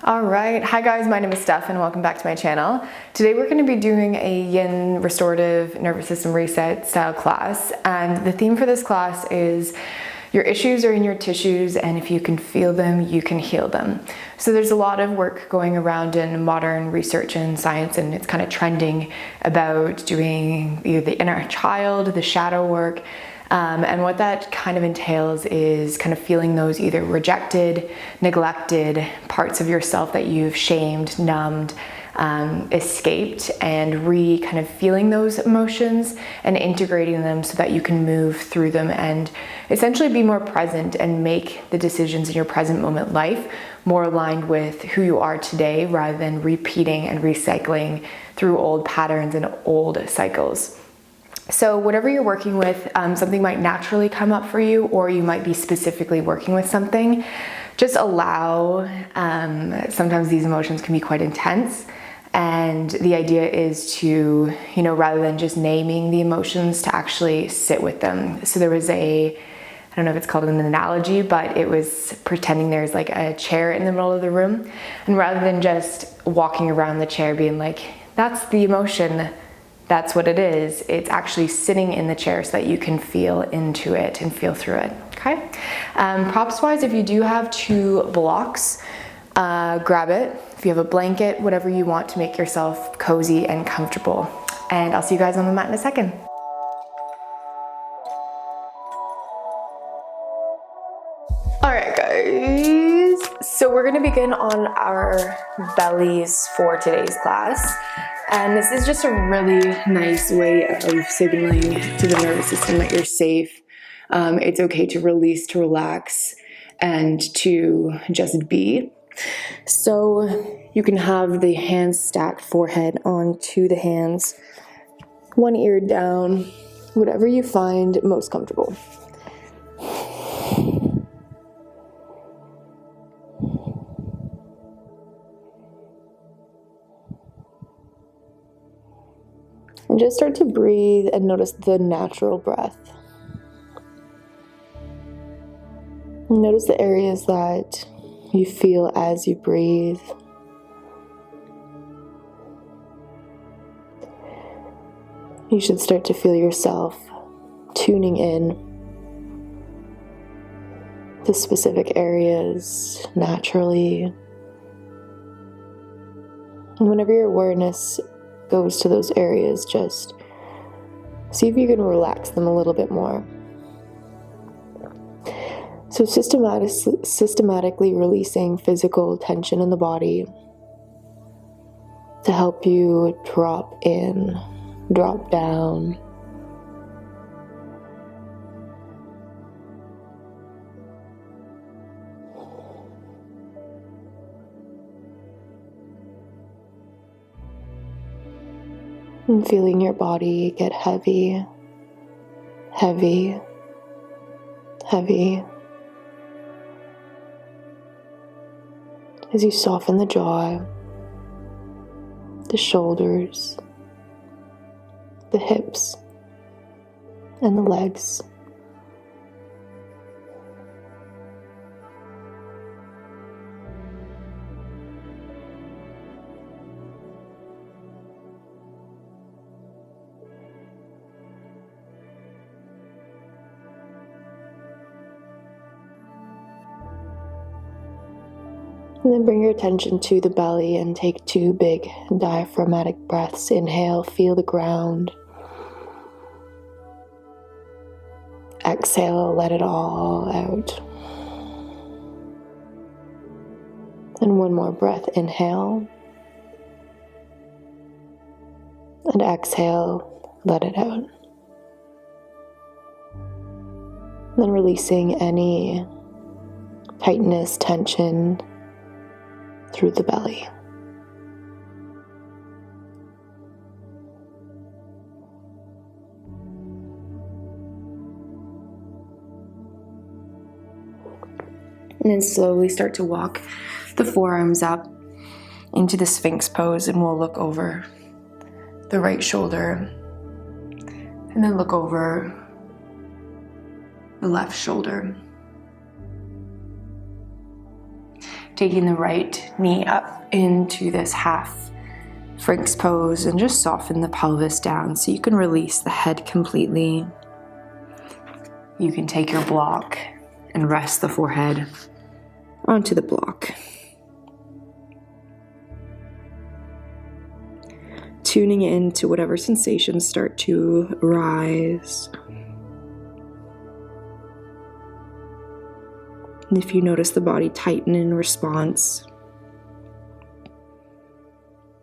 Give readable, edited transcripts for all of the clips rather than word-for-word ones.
All right, hi guys, my name is Steph and welcome back to my channel. Today we're going to be doing a Yin restorative nervous system reset style class, and the theme for this class is your issues are in your tissues, and if you can feel them, you can heal them. So there's a lot of work going around in modern research and science, and it's kind of trending about doing either the inner child, the shadow work, and what that kind of entails is kind of feeling those either rejected, neglected parts of yourself that you've shamed, numbed, escaped, and kind of feeling those emotions and integrating them so that you can move through them and essentially be more present and make the decisions in your present moment life more aligned with who you are today rather than repeating and recycling through old patterns and old cycles. So whatever you're working with, something might naturally come up for you, or you might be specifically working with something. Just allow, sometimes these emotions can be quite intense, and the idea is to, rather than just naming the emotions, to actually sit with them. So there was I don't know if it's called an analogy, but it was pretending there's like a chair in the middle of the room, and rather than just walking around the chair being like, that's the emotion, that's what it is, it's actually sitting in the chair so that you can feel into it and feel through it, okay? Props wise, if you do have 2 blocks, grab it. If you have a blanket, whatever you want to make yourself cozy and comfortable. And I'll see you guys on the mat in a second. All right, guys. So we're gonna begin on our bellies for today's class. And this is just a really nice way of signaling to the nervous system that you're safe. It's okay to release, to relax, and to just be. So you can have the hands stacked, forehead onto the hands, one ear down, whatever you find most comfortable. And just start to breathe and notice the natural breath. Notice the areas that you feel as you breathe. You should start to feel yourself tuning in to specific areas naturally. And whenever your awareness goes to those areas, just see if you can relax them a little bit more. So systematically releasing physical tension in the body to help you drop in, drop down. And feeling your body get heavy, heavy, heavy. As you soften the jaw, the shoulders, the hips, and the legs. And then bring your attention to the belly and take 2 big diaphragmatic breaths. Inhale, feel the ground. Exhale, let it all out. And 1 more breath, inhale. And exhale, let it out. And then releasing any tightness, tension through the belly. And then slowly start to walk the forearms up into the Sphinx pose, and we'll look over the right shoulder and then look over the left shoulder. Taking the right knee up into this half Frank's pose and just soften the pelvis down so you can release the head completely. You can take your block and rest the forehead onto the block. Tuning into whatever sensations start to rise. And if you notice the body tighten in response,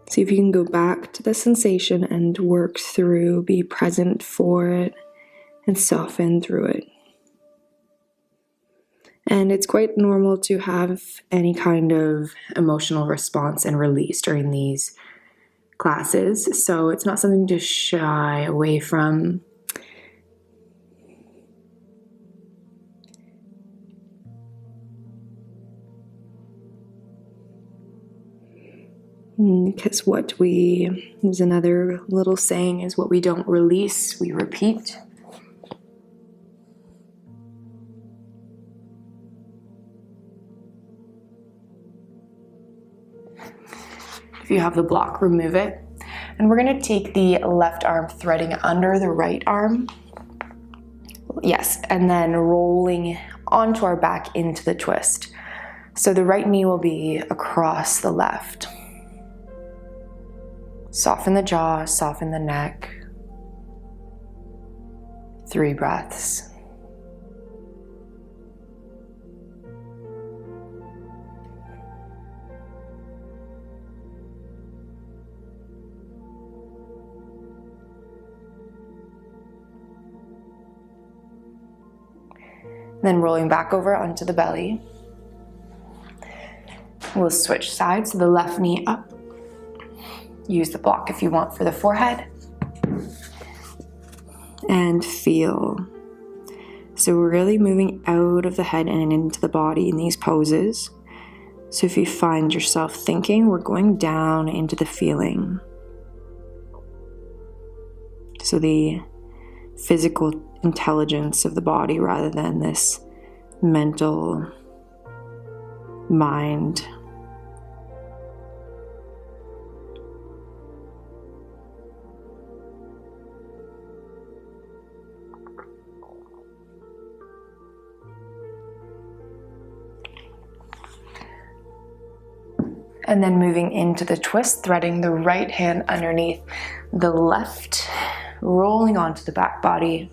see if you can go back to the sensation and work through, be present for it, and soften through it. And it's quite normal to have any kind of emotional response and release during these classes, so it's not something to shy away from. Because there's another little saying, is what we don't release, we repeat. If you have the block, remove it. And we're going to take the left arm threading under the right arm. Yes, and then rolling onto our back into the twist. So the right knee will be across the left. Soften the jaw, soften the neck. 3 breaths. Then rolling back over onto the belly. We'll switch sides, so the left knee up. Use the block if you want for the forehead. And feel. So we're really moving out of the head and into the body in these poses. So if you find yourself thinking, we're going down into the feeling. So the physical intelligence of the body rather than this mental mind. And then moving into the twist, threading the right hand underneath the left, rolling onto the back body,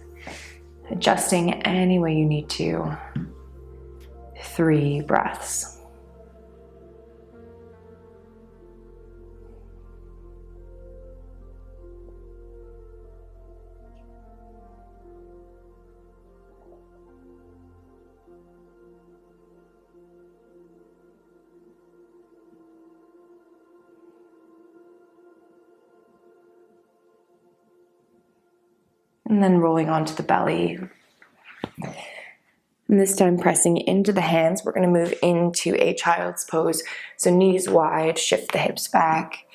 adjusting any way you need to. 3 breaths. And then rolling onto the belly. And this time pressing into the hands, we're going to move into a child's pose. So knees wide, shift the hips back.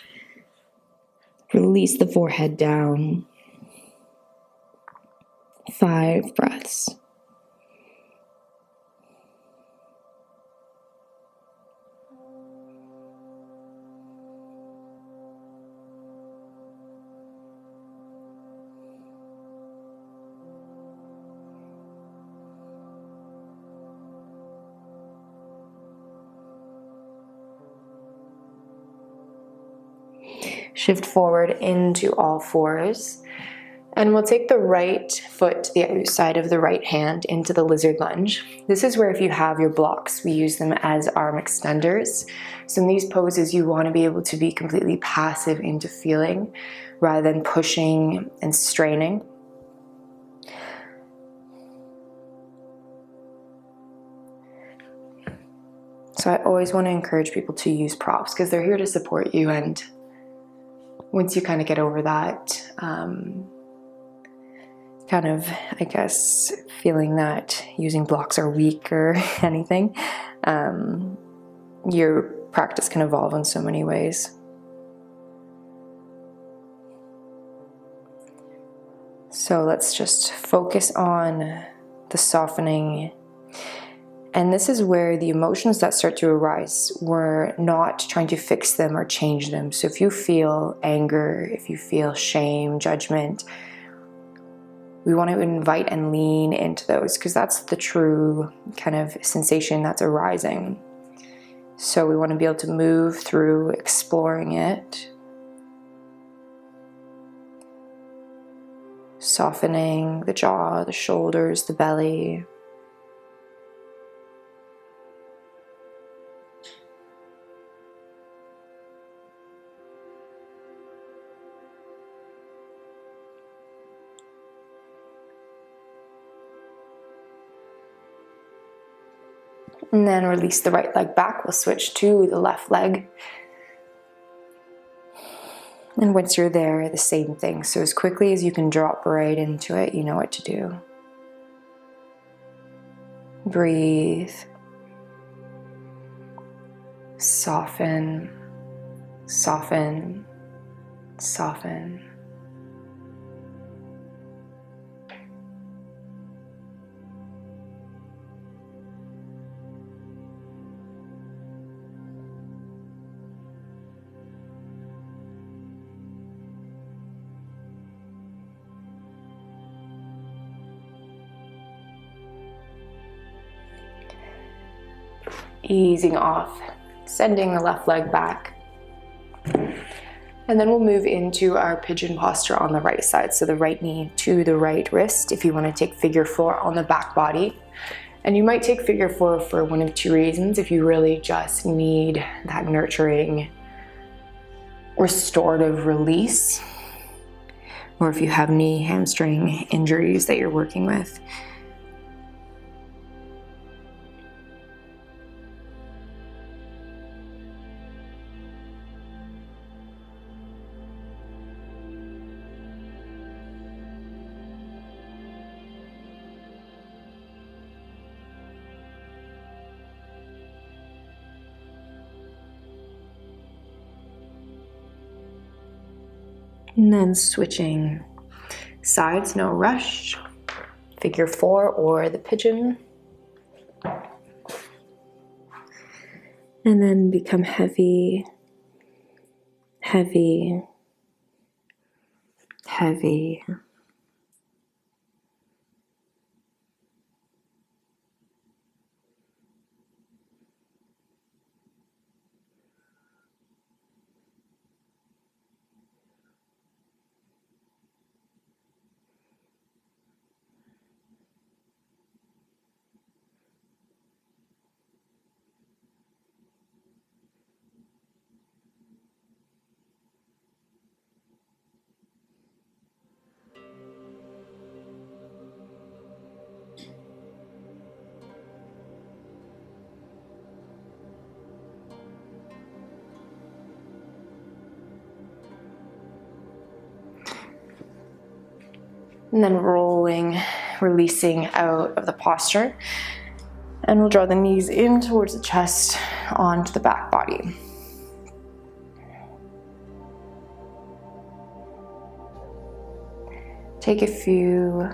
Release the forehead down. 5 breaths. Shift forward into all fours. And we'll take the right foot to the other side of the right hand into the lizard lunge. This is where if you have your blocks, we use them as arm extenders. So in these poses, you want to be able to be completely passive into feeling rather than pushing and straining. So I always want to encourage people to use props because they're here to support you, and once you kind of get over that, kind of, I guess, feeling that using blocks are weak or anything, your practice can evolve in so many ways. So let's just focus on the softening And this is where the emotions that start to arise, we're not trying to fix them or change them. So if you feel anger, if you feel shame, judgment, we want to invite and lean into those, because that's the true kind of sensation that's arising. So we want to be able to move through exploring it, softening the jaw, the shoulders, the belly. And then release the right leg back. We'll switch to the left leg. And once you're there, the same thing. So as quickly as you can drop right into it, you know what to do. Breathe. Soften, soften, soften. Easing off, sending the left leg back. And then we'll move into our pigeon posture on the right side. So the right knee to the right wrist if you want to take figure 4 on the back body. And you might take figure 4 for one of two reasons. If you really just need that nurturing, restorative release, or if you have knee, hamstring injuries that you're working with. And then switching sides, no rush. Figure 4 or the pigeon. And then become heavy, heavy, heavy. And then rolling, releasing out of the posture. And we'll draw the knees in towards the chest, onto the back body. Take a few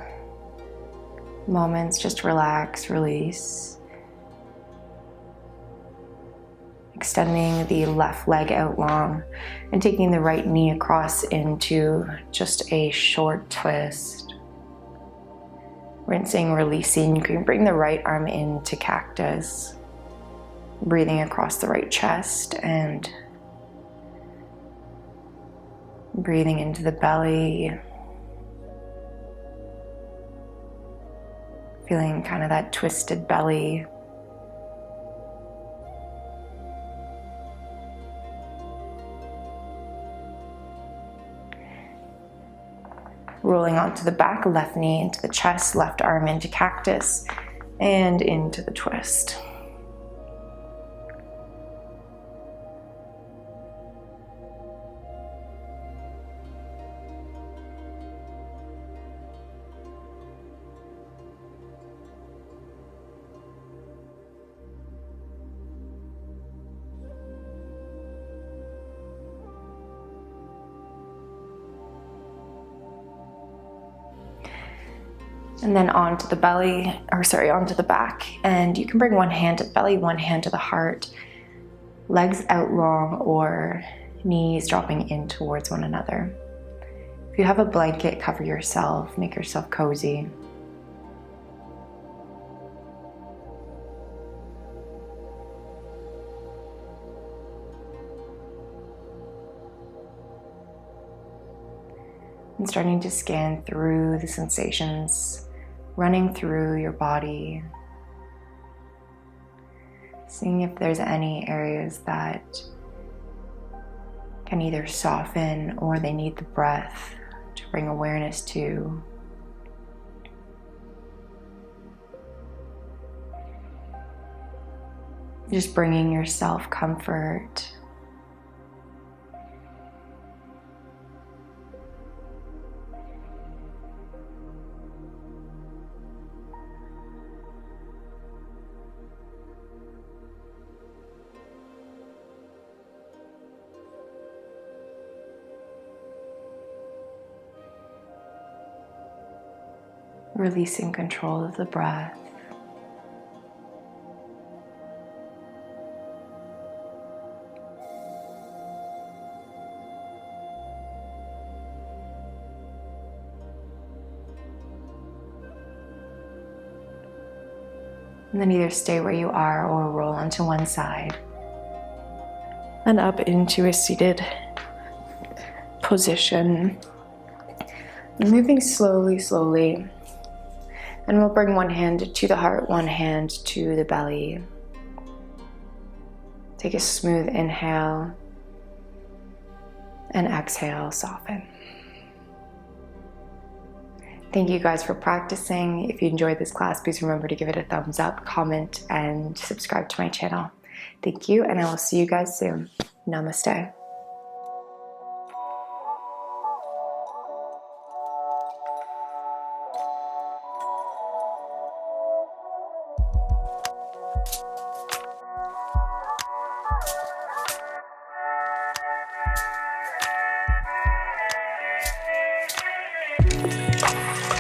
moments, just relax, release. Extending the left leg out long and taking the right knee across into just a short twist. Rinsing, releasing. You can bring the right arm into cactus. Breathing across the right chest and breathing into the belly. Feeling kind of that twisted belly. Rolling onto the back, left knee into the chest, left arm into cactus, and into the twist. And then onto the belly, onto the back. And you can bring one hand to the belly, one hand to the heart, legs out long or knees dropping in towards one another. If you have a blanket, cover yourself, make yourself cozy. And starting to scan through the sensations running through your body, seeing if there's any areas that can either soften or they need the breath to bring awareness to. Just bringing yourself comfort. Releasing control of the breath. And then either stay where you are or roll onto one side and up into a seated position. Moving slowly. And we'll bring one hand to the heart, one hand to the belly. Take a smooth inhale and exhale, soften. Thank you guys for practicing. If you enjoyed this class, please remember to give it a thumbs up, comment, and subscribe to my channel. Thank you, and I will see you guys soon. Namaste.